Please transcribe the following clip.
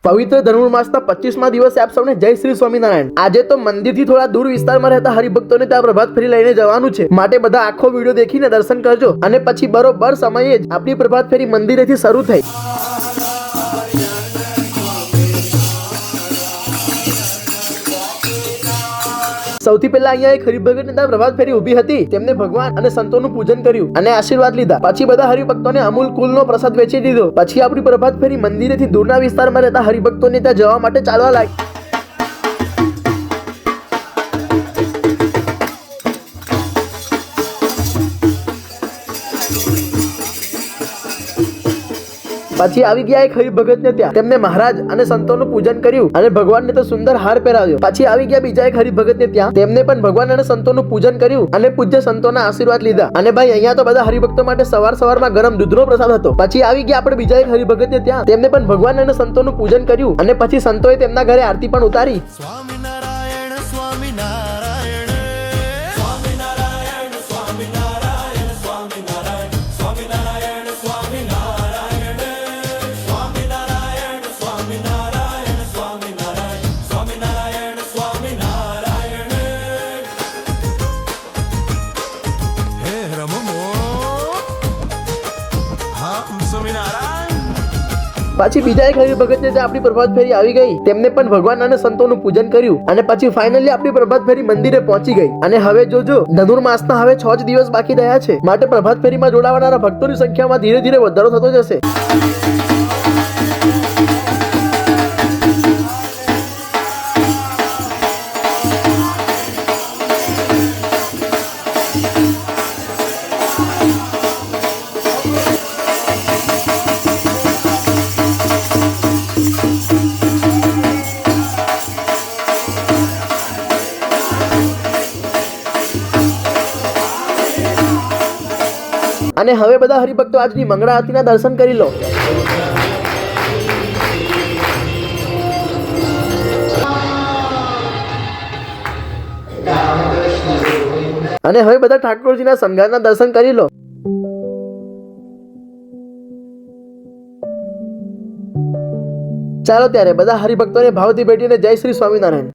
પવિત્ર ધનુર્માસના 25મા દિવસે આપ સૌને જય શ્રી સ્વામિનારાયણ। આજે તો મંદિરથી થોડા દૂર વિસ્તારમાં રહેતા હરિભક્તોને ત્યાં પ્રભાત ફેરી લઈને જવાનું છે, માટે બધા આખો વિડીયો દેખીને દર્શન કરજો અને પછી બરોબર સમયે જ આપણી પ્રભાત ફેરી મંદિરેથી શરૂ થઈ। સૌથી પહેલા અહીંયા એક હરિભગતની ત્યાં પ્રભાત ફેરી ઊભી હતી, તેમને ભગવાન અને સંતોનું પૂજન કર્યું અને આશીર્વાદ લીધા। પછી બધા હરિભક્તોને અમૂલ કુલનો પ્રસાદ વેચી દીધો। પછી આપણી પ્રભાત ફેરી મંદિરેથી દૂરના વિસ્તારમાં રહેતા હરિભક્તોને ત્યાં જવા માટે ચાલવા લાગી। પછી આવી ગયા એક હરિભગતને ત્યાં, તેમને મહારાજ અને સંતોનું પૂજન કર્યું અને ભગવાનને તો સુંદર હાર પહેરાવ્યો। પછી આવી ગયા બીજા એક હરિભગતને ત્યાં, તેમને પણ ભગવાન અને સંતોનું પૂજન કર્યું અને પૂજ્ય સંતોના આશીર્વાદ લીધા। અને ભાઈ અહીંયા તો બધા હરિભક્તો માટે સવારમાં ગરમ દૂધનો પ્રસાદ હતો। પછી આવી ગયા આપણે બીજા એક હરિભગતને ત્યાં, તેમને પણ ભગવાન અને સંતોનું પૂજન કર્યું અને પછી સંતોએ તેમના ઘરે આરતી પણ ઉતારી। સ્વામિનારાયણ સ્વામિનારાયણ પછી બીજા એક હરિભગતને ત્યાં આપણી પ્રભાત ફેરી આવી ગઈ, તેમને પણ ભગવાન અને સંતોનું પૂજન કર્યું અને પછી ફાઇનલી આપણી પ્રભાત ફેરી મંદિરે પહોંચી ગઈ। અને હવે જોજો, ધનુર્માસના હવે 6 જ દિવસ બાકી રહ્યા છે, માટે પ્રભાત ફેરીમાં જોડાવાના ભક્તોની સંખ્યામાં ધીરે ધીરે વધારો થતો જશે। અને હવે બધા હરિભક્તો આજની મંગળા આરતીના દર્શન કરી લો। અને હવે બધા ઠાકોરજીના શણગારના દર્શન કરી લો। ચાલો ત્યારે બધા હરિભક્તોને ભાવથી ભેટીને જય શ્રી સ્વામિનારાયણ।